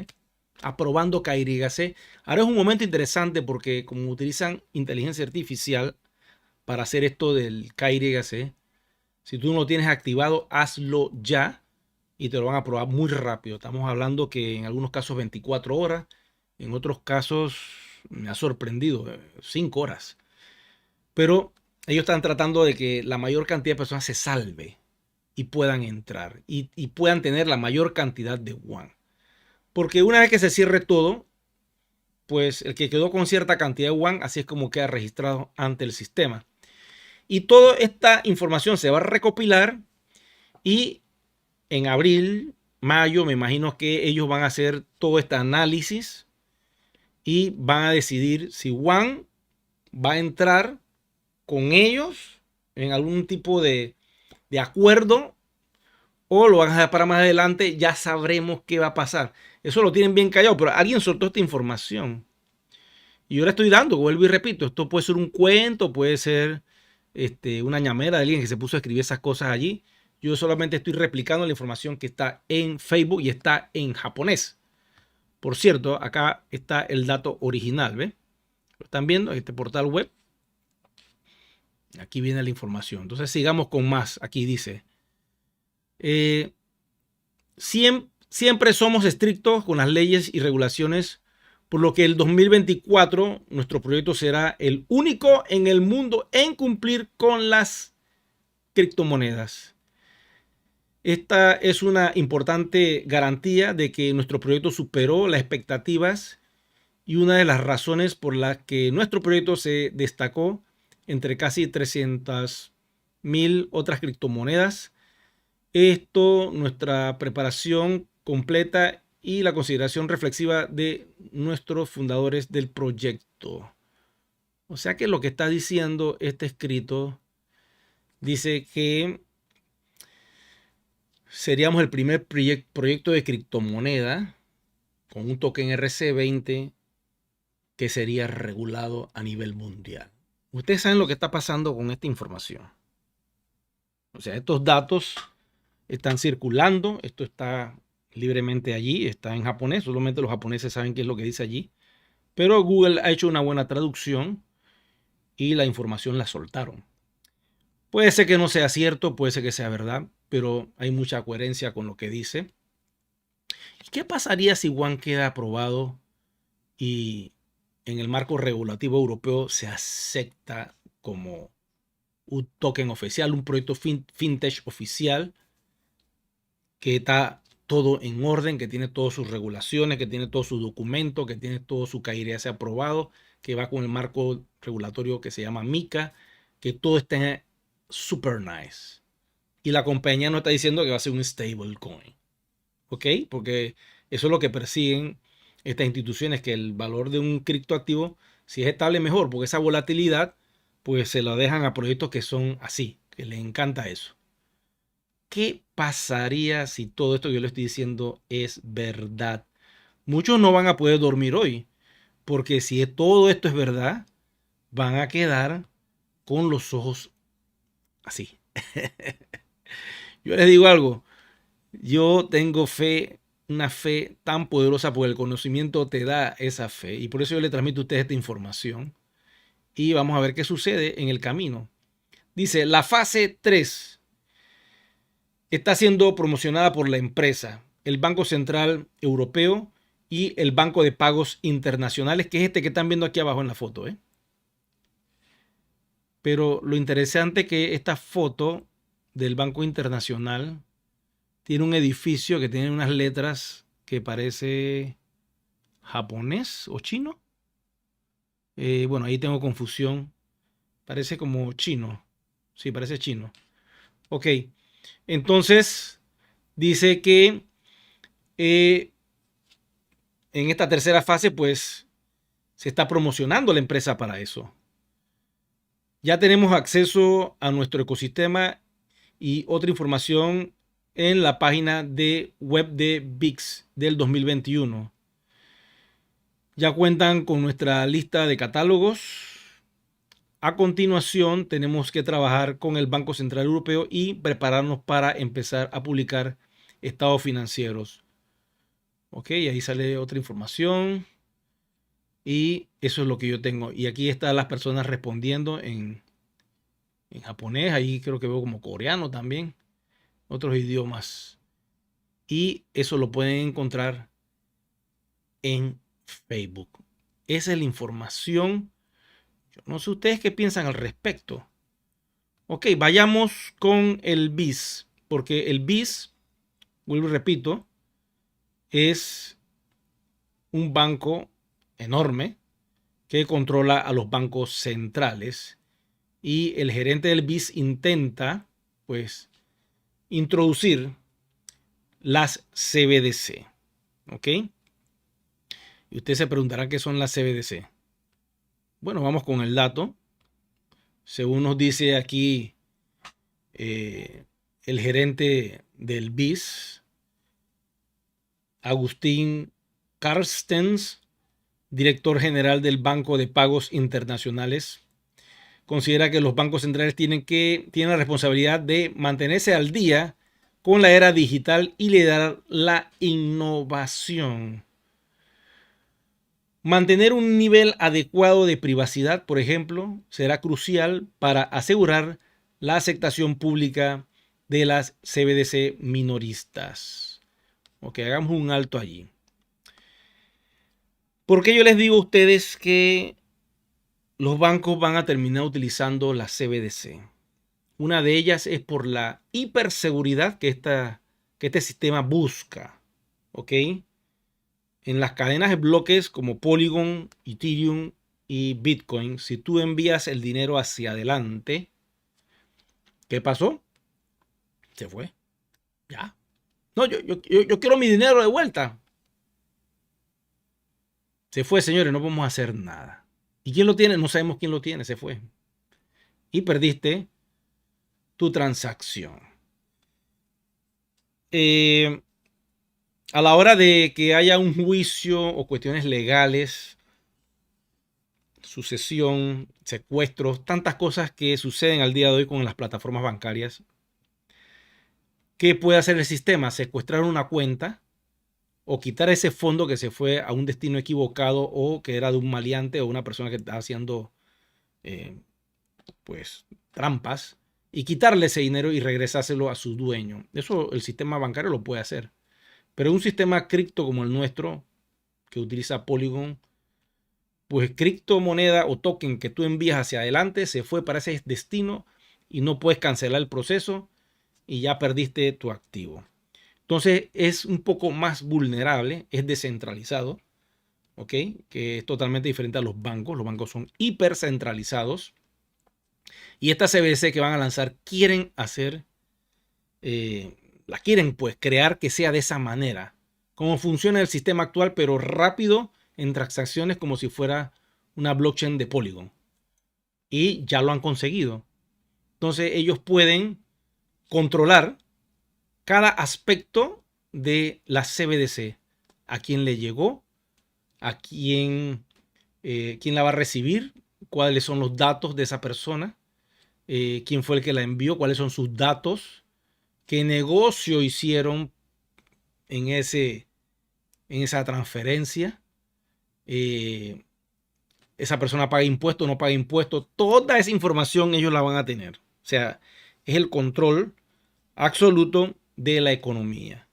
aprobando KYC. Ahora es un momento interesante porque como utilizan inteligencia artificial para hacer esto del KYC, si tú no lo tienes activado, hazlo ya y te lo van a aprobar muy rápido. Estamos hablando que en algunos casos 24 horas, en otros casos me ha sorprendido, 5 horas. Pero ellos están tratando de que la mayor cantidad de personas se salve y puedan entrar y puedan tener la mayor cantidad de WAN. Porque una vez que se cierre todo, pues el que quedó con cierta cantidad de WAN, así es como queda registrado ante el sistema. Y toda esta información se va a recopilar y en abril, mayo, me imagino que ellos van a hacer todo este análisis y van a decidir si WAN va a entrar con ellos en algún tipo de acuerdo o lo van a dejar para más adelante. Ya sabremos qué va a pasar. Eso lo tienen bien callado, pero alguien soltó esta información y yo le estoy dando, vuelvo y repito, esto puede ser un cuento, puede ser una ñamera de alguien que se puso a escribir esas cosas allí. Yo solamente estoy replicando la información que está en Facebook y está en japonés. Por cierto, acá está el dato original, ¿ven? Lo están viendo, este portal web. Aquí viene la información. Entonces sigamos con más. Aquí dice, siempre somos estrictos con las leyes y regulaciones, por lo que el 2024 nuestro proyecto será el único en el mundo en cumplir con las criptomonedas. Esta es una importante garantía de que nuestro proyecto superó las expectativas y una de las razones por las que nuestro proyecto se destacó entre casi 300.000 otras criptomonedas. Esto, nuestra preparación completa y la consideración reflexiva de nuestros fundadores del proyecto. O sea que lo que está diciendo este escrito dice que seríamos el primer proyecto de criptomoneda con un token RC20 que sería regulado a nivel mundial. Ustedes saben lo que está pasando con esta información. O sea, estos datos están circulando, esto está libremente allí, está en japonés, solamente los japoneses saben qué es lo que dice allí. Pero Google ha hecho una buena traducción y la información la soltaron. Puede ser que no sea cierto, puede ser que sea verdad, pero hay mucha coherencia con lo que dice. ¿Y qué pasaría si WAN queda aprobado y en el marco regulativo europeo se acepta como un token oficial, un proyecto fintech oficial que está todo en orden, que tiene todas sus regulaciones, que tiene todos sus documentos, que tiene todo su KYC aprobado, que va con el marco regulatorio que se llama MiCA, que todo esté super nice? Y la compañía no está diciendo que va a ser un stablecoin, ¿ok? Porque eso es lo que persiguen estas instituciones, que el valor de un criptoactivo, si es estable, mejor, porque esa volatilidad, pues se lo dejan a proyectos que son así, que les encanta eso. ¿Qué pasaría si todo esto que yo le estoy diciendo es verdad? Muchos no van a poder dormir hoy, porque si todo esto es verdad, van a quedar con los ojos así. Yo les digo algo, yo tengo fe, una fe tan poderosa porque el conocimiento te da esa fe y por eso yo le transmito a ustedes esta información y vamos a ver qué sucede en el camino. Dice, la fase 3 está siendo promocionada por la empresa, el Banco Central Europeo y el Banco de Pagos Internacionales, que es este que están viendo aquí abajo en la foto. Pero lo interesante es que esta foto del Banco Internacional tiene un edificio que tiene unas letras que parece japonés o chino. Bueno, ahí tengo confusión. Parece como chino. Sí, parece chino. Ok. Entonces, dice que eh, en esta tercera fase, pues, se está promocionando la empresa para eso. Ya tenemos acceso a nuestro ecosistema y otra información en la página de web de VIX del 2021. Ya cuentan con nuestra lista de catálogos. A continuación, tenemos que trabajar con el Banco Central Europeo y prepararnos para empezar a publicar estados financieros. Ok, ahí sale otra información. Y eso es lo que yo tengo. Y aquí están las personas respondiendo en japonés. Ahí creo que veo como coreano también. Otros idiomas. Y eso lo pueden encontrar en Facebook. Esa es la información. Yo no sé ustedes qué piensan al respecto. Ok, vayamos con el BIS. Porque el BIS, vuelvo y repito, es un banco enorme que controla a los bancos centrales. Y el gerente del BIS intenta, pues, introducir las CBDC. ¿Ok? Y usted se preguntará qué son las CBDC. Bueno, vamos con el dato. Según nos dice aquí el gerente del BIS, Agustín Carstens, director general del Banco de Pagos Internacionales, considera que los bancos centrales tienen la responsabilidad de mantenerse al día con la era digital y liderar la innovación. Mantener un nivel adecuado de privacidad, por ejemplo, será crucial para asegurar la aceptación pública de las CBDC minoristas. Ok, hagamos un alto allí. ¿Por qué yo les digo a ustedes que los bancos van a terminar utilizando las CBDC? Una de ellas es por la hiperseguridad que este sistema busca. ¿Ok? En las cadenas de bloques como Polygon, Ethereum y Bitcoin, si tú envías el dinero hacia adelante, ¿qué pasó? Se fue. Ya. No, yo quiero mi dinero de vuelta. Se fue, señores, no podemos hacer nada. ¿Y quién lo tiene? No sabemos quién lo tiene, se fue. Y perdiste tu transacción. A la hora de que haya un juicio o cuestiones legales, sucesión, secuestros, tantas cosas que suceden al día de hoy con las plataformas bancarias. ¿Qué puede hacer el sistema? Secuestrar una cuenta o quitar ese fondo que se fue a un destino equivocado o que era de un maleante o una persona que está haciendo pues trampas y quitarle ese dinero y regresárselo a su dueño. Eso el sistema bancario lo puede hacer. Pero un sistema cripto como el nuestro, que utiliza Polygon, pues criptomoneda o token que tú envías hacia adelante se fue para ese destino y no puedes cancelar el proceso y ya perdiste tu activo. Entonces es un poco más vulnerable, es descentralizado, ¿ok? Que es totalmente diferente a los bancos. Los bancos son hipercentralizados. Y estas CBDC que van a lanzar quieren hacer, quieren pues crear que sea de esa manera. Como funciona el sistema actual, pero rápido en transacciones como si fuera una blockchain de Polygon. Y ya lo han conseguido. Entonces ellos pueden controlar cada aspecto de la CBDC. A quién le llegó, a quién la va a recibir, cuáles son los datos de esa persona, quién fue el que la envió, cuáles son sus datos, qué negocio hicieron en esa transferencia. Esa persona paga impuestos, no paga impuestos. Toda esa información ellos la van a tener. O sea, es el control absoluto de la economía.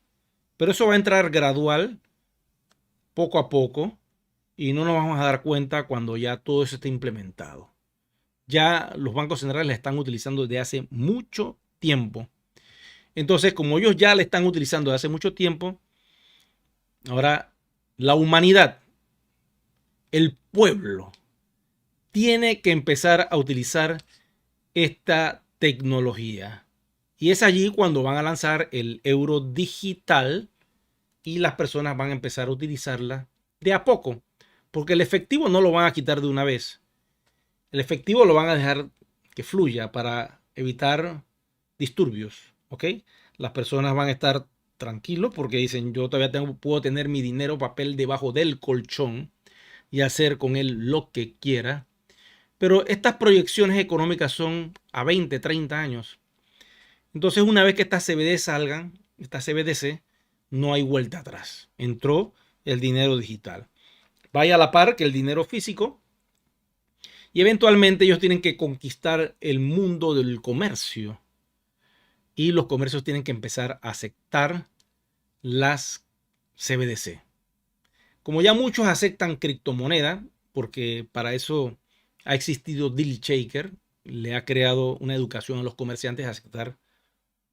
Pero eso va a entrar gradual, poco a poco, y no nos vamos a dar cuenta cuando ya todo eso esté implementado. Ya los bancos centrales la están utilizando desde hace mucho tiempo. Entonces, como ellos ya la están utilizando desde hace mucho tiempo, ahora la humanidad, el pueblo, tiene que empezar a utilizar esta tecnología. Y es allí cuando van a lanzar el euro digital y las personas van a empezar a utilizarla de a poco, porque el efectivo no lo van a quitar de una vez. El efectivo lo van a dejar que fluya para evitar disturbios, ¿ok? Las personas van a estar tranquilos porque dicen, yo todavía puedo tener mi dinero papel debajo del colchón y hacer con él lo que quiera. Pero estas proyecciones económicas son a 20, 30 años. Entonces, una vez que estas CBD salgan, estas CBDC, no hay vuelta atrás. Entró el dinero digital. Vaya a la par que el dinero físico. Y eventualmente ellos tienen que conquistar el mundo del comercio. Y los comercios tienen que empezar a aceptar las CBDC. Como ya muchos aceptan criptomoneda, porque para eso ha existido DealShaker, le ha creado una educación a los comerciantes a aceptar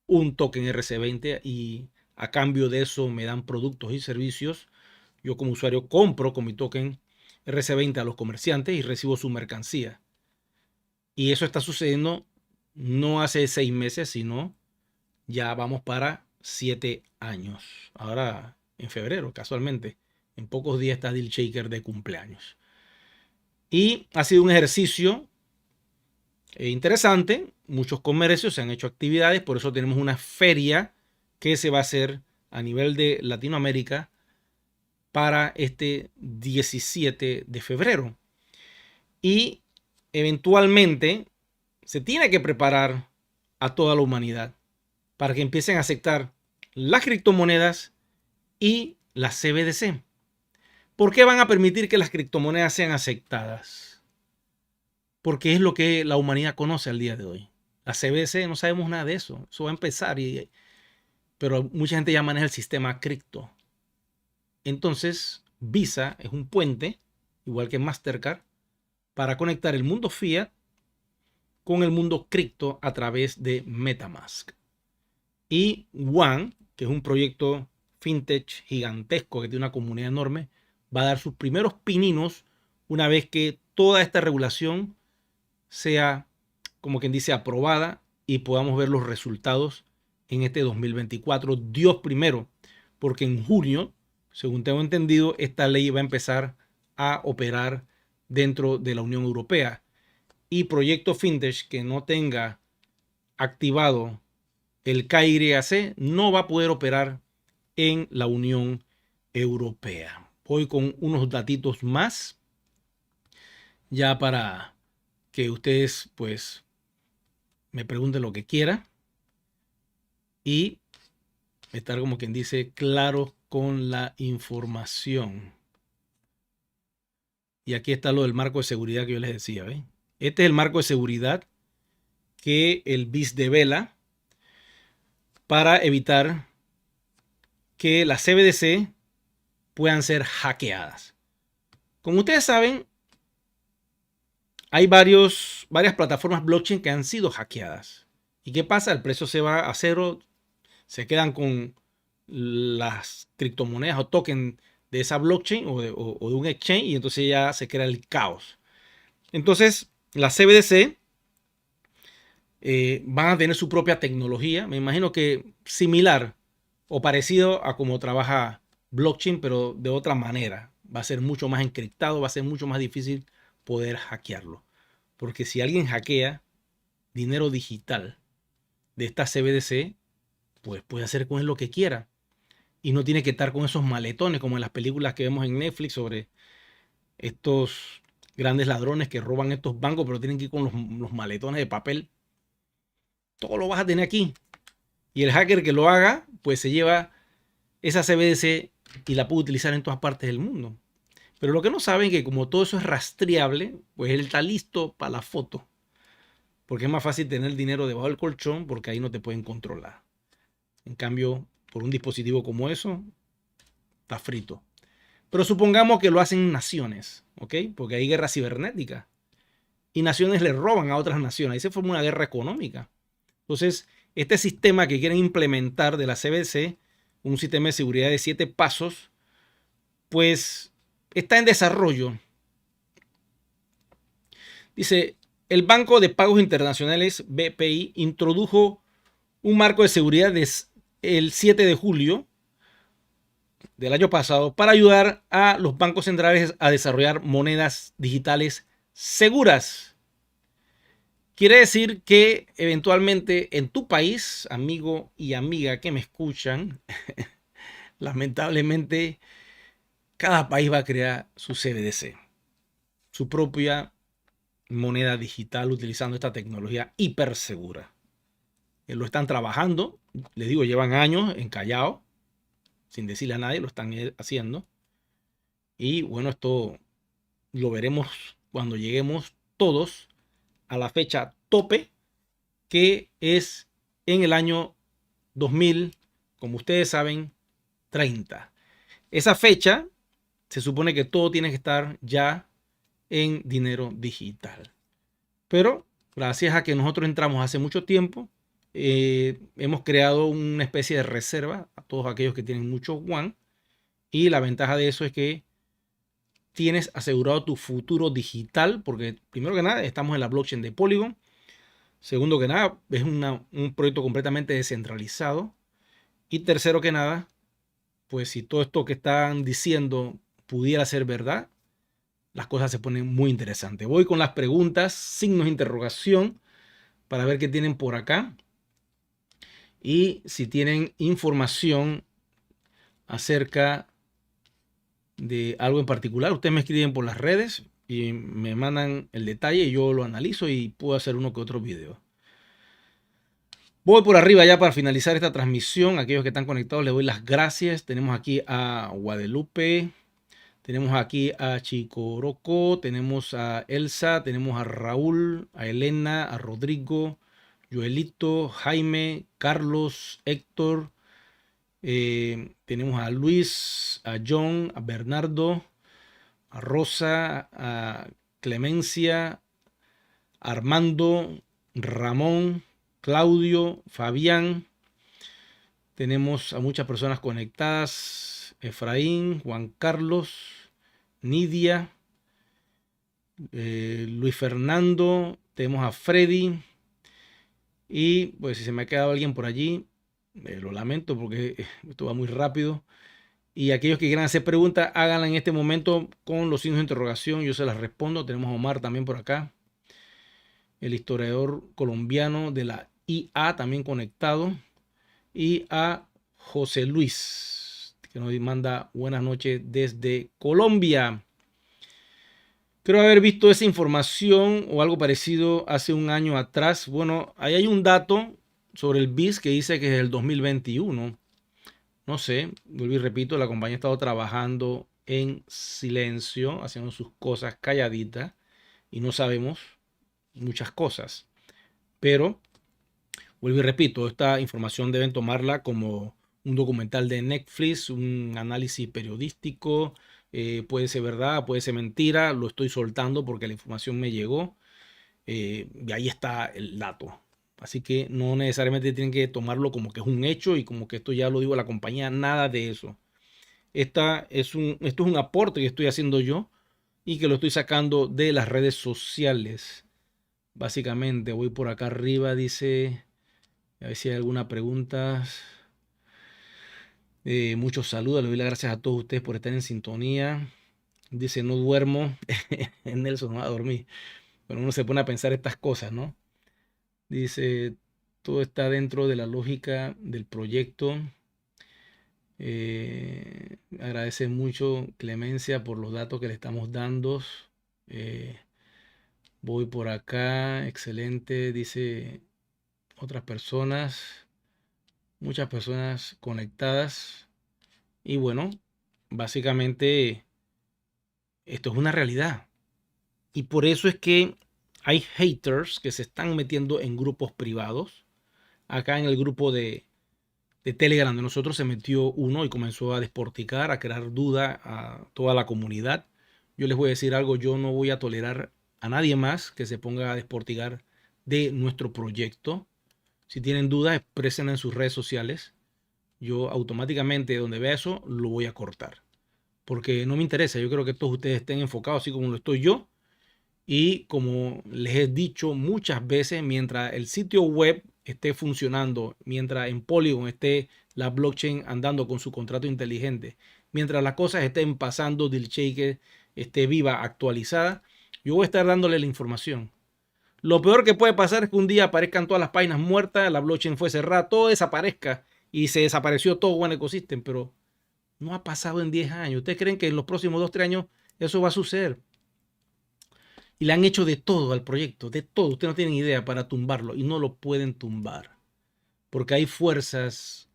un token RC20 y a cambio de eso me dan productos y servicios. Yo como usuario compro con mi token RC20 a los comerciantes y recibo su mercancía. Y eso está sucediendo no hace 6 meses, sino ya vamos para 7 años. Ahora en febrero, casualmente, en pocos días está DealShaker de cumpleaños. Y ha sido un ejercicio interesante. Muchos comercios se han hecho actividades, por eso tenemos una feria que se va a hacer a nivel de Latinoamérica para este 17 de febrero. Y eventualmente se tiene que preparar a toda la humanidad para que empiecen a aceptar las criptomonedas y las CBDC. ¿Por qué van a permitir que las criptomonedas sean aceptadas? Porque es lo que la humanidad conoce al día de hoy. La CBDC no sabemos nada de eso. Eso va a empezar, pero mucha gente ya maneja el sistema cripto. Entonces, Visa es un puente, igual que Mastercard, para conectar el mundo fiat con el mundo cripto a través de MetaMask. Y One, que es un proyecto fintech gigantesco que tiene una comunidad enorme, va a dar sus primeros pininos una vez que toda esta regulación sea, como quien dice, aprobada y podamos ver los resultados en este 2024. Dios primero, porque en junio, según tengo entendido, esta ley va a empezar a operar dentro de la Unión Europea. Y proyecto fintech que no tenga activado el KYC no va a poder operar en la Unión Europea. Voy con unos datitos más ya para que ustedes pues me pregunten lo que quieran y estar como quien dice claro con la información. Y aquí está lo del marco de seguridad que yo les decía. ¿Ve? Este es el marco de seguridad que el BIS devela para evitar que las CBDC puedan ser hackeadas. Como ustedes saben, hay varias plataformas blockchain que han sido hackeadas. ¿Y qué pasa? El precio se va a cero, se quedan con las criptomonedas o tokens de esa blockchain o de un exchange y entonces ya se crea el caos. Entonces, las CBDC van a tener su propia tecnología, me imagino que similar o parecido a como trabaja blockchain, pero de otra manera. Va a ser mucho más encriptado, va a ser mucho más difícil poder hackearlo. Porque si alguien hackea dinero digital de esta CBDC, pues puede hacer con él lo que quiera. Y no tiene que estar con esos maletones como en las películas que vemos en Netflix sobre estos grandes ladrones que roban estos bancos, pero tienen que ir con los maletones de papel. Todo lo vas a tener aquí. Y el hacker que lo haga, pues se lleva esa CBDC y la puede utilizar en todas partes del mundo. Pero lo que no saben es que como todo eso es rastreable, pues él está listo para la foto. Porque es más fácil tener el dinero debajo del colchón porque ahí no te pueden controlar. En cambio, por un dispositivo como eso, está frito. Pero supongamos que lo hacen naciones, ¿ok? Porque hay guerra cibernética. Y naciones le roban a otras naciones. Ahí se forma una guerra económica. Entonces, este sistema que quieren implementar de la CBDC, un sistema de seguridad de 7 pasos, pues está en desarrollo. Dice, el Banco de Pagos Internacionales, BPI, introdujo un marco de seguridad el 7 de julio del año pasado para ayudar a los bancos centrales a desarrollar monedas digitales seguras. Quiere decir que eventualmente en tu país, amigo y amiga que me escuchan, lamentablemente cada país va a crear su CBDC, su propia moneda digital utilizando esta tecnología hiper segura. Lo están trabajando, les digo, llevan años encallados, sin decirle a nadie, lo están haciendo. Y bueno, esto lo veremos cuando lleguemos todos a la fecha tope, que es en el año 2000, como ustedes saben, 30. Esa fecha se supone que todo tiene que estar ya en dinero digital. Pero gracias a que nosotros entramos hace mucho tiempo, hemos creado una especie de reserva a todos aquellos que tienen mucho yuan. Y la ventaja de eso es que tienes asegurado tu futuro digital, porque primero que nada estamos en la blockchain de Polygon. Segundo que nada, es un proyecto completamente descentralizado. Y tercero que nada, pues si todo esto que están diciendo pudiera ser verdad, las cosas se ponen muy interesantes. Voy con las preguntas, signos de interrogación, para ver qué tienen por acá. Y si tienen información acerca de algo en particular, ustedes me escriben por las redes y me mandan el detalle, yo lo analizo y puedo hacer uno que otro video. Voy por arriba ya para finalizar esta transmisión. Aquellos que están conectados les doy las gracias. Tenemos aquí a Guadalupe, tenemos aquí a Chicoroco, tenemos a Elsa, tenemos a Raúl, a Elena, a Rodrigo, Joelito, Jaime, Carlos, Héctor, tenemos a Luis, a John, a Bernardo, a Rosa, a Clemencia, Armando, Ramón, Claudio, Fabián. Tenemos a muchas personas conectadas. Efraín, Juan Carlos, Nidia, Luis Fernando. Tenemos a Freddy. Y pues si se me ha quedado alguien por allí, lo lamento porque esto va muy rápido. Y aquellos que quieran hacer preguntas, háganla en este momento con los signos de interrogación. Yo se las respondo. Tenemos a Omar también por acá, el historiador colombiano de la IA también conectado. Y a José Luis, que nos manda buenas noches desde Colombia. Creo haber visto esa información o algo parecido hace un año atrás. Bueno, ahí hay un dato sobre el BIS que dice que es el 2021. No sé, vuelvo y repito, la compañía ha estado trabajando en silencio, haciendo sus cosas calladitas y no sabemos muchas cosas. Pero, vuelvo y repito, esta información deben tomarla como un documental de Netflix, un análisis periodístico, puede ser verdad, puede ser mentira, lo estoy soltando porque la información me llegó y ahí está el dato. Así que no necesariamente tienen que tomarlo como que es un hecho y como que esto ya lo digo a la compañía, nada de eso. Esto es un aporte que estoy haciendo yo y que lo estoy sacando de las redes sociales. Básicamente, voy por acá arriba, dice, a ver si hay alguna pregunta. Muchos saludos, le doy las gracias a todos ustedes por estar en sintonía. Dice, no duermo. Nelson no va a dormir. Pero uno se pone a pensar estas cosas, ¿no? Dice, todo está dentro de la lógica del proyecto. Agradece mucho Clemencia por los datos que le estamos dando. Eh, voy por acá, excelente, dice otras personas, muchas personas conectadas. Y bueno, básicamente esto es una realidad. Y por eso es que hay haters que se están metiendo en grupos privados. Acá en el grupo de Telegram de nosotros se metió uno y comenzó a desporticar, a crear duda a toda la comunidad. Yo les voy a decir algo, yo no voy a tolerar a nadie más que se ponga a desporticar de nuestro proyecto. Si tienen dudas, expresen en sus redes sociales. Yo automáticamente donde vea eso, lo voy a cortar. Porque no me interesa, yo creo que todos ustedes estén enfocados así como lo estoy yo. Y como les he dicho muchas veces, mientras el sitio web esté funcionando, mientras en Polygon esté la blockchain andando con su contrato inteligente, mientras las cosas estén pasando, DealShaker esté viva, actualizada, yo voy a estar dándole la información. Lo peor que puede pasar es que un día aparezcan todas las páginas muertas, la blockchain fue cerrada, todo desaparezca y se desapareció todo One Ecosystem, pero no ha pasado en 10 años. ¿Ustedes creen que en los próximos 2 3 años eso va a suceder? Y le han hecho de todo al proyecto, de todo. Ustedes no tienen idea para tumbarlo y no lo pueden tumbar. Porque hay fuerzas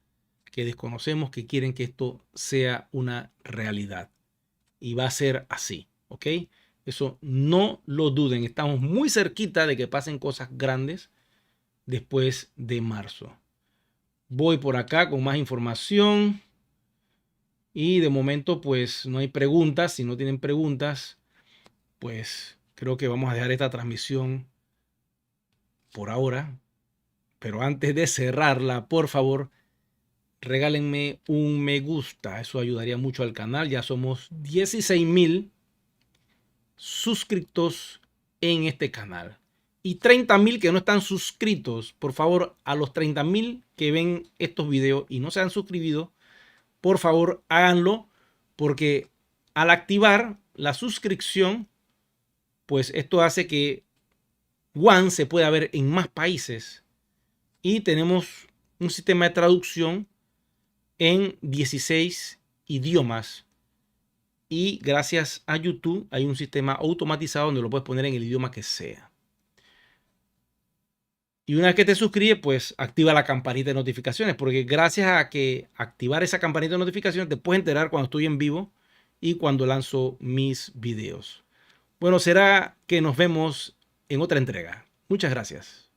que desconocemos que quieren que esto sea una realidad. Y va a ser así, ¿ok? Eso no lo duden. Estamos muy cerquita de que pasen cosas grandes después de marzo. Voy por acá con más información. Y de momento, pues no hay preguntas. Si no tienen preguntas, pues creo que vamos a dejar esta transmisión por ahora. Pero antes de cerrarla, por favor, regálenme un me gusta. Eso ayudaría mucho al canal. Ya somos 16,000 suscriptos en este canal. Y 30,000 que no están suscritos. Por favor, a los 30,000 que ven estos videos y no se han suscrito, por favor, háganlo. Porque al activar la suscripción, pues esto hace que One se pueda ver en más países. Y tenemos un sistema de traducción en 16 idiomas. Y gracias a YouTube hay un sistema automatizado donde lo puedes poner en el idioma que sea. Y una vez que te suscribes, pues activa la campanita de notificaciones, porque gracias a que activar esa campanita de notificaciones te puedes enterar cuando estoy en vivo y cuando lanzo mis videos. Bueno, será que nos vemos en otra entrega. Muchas gracias.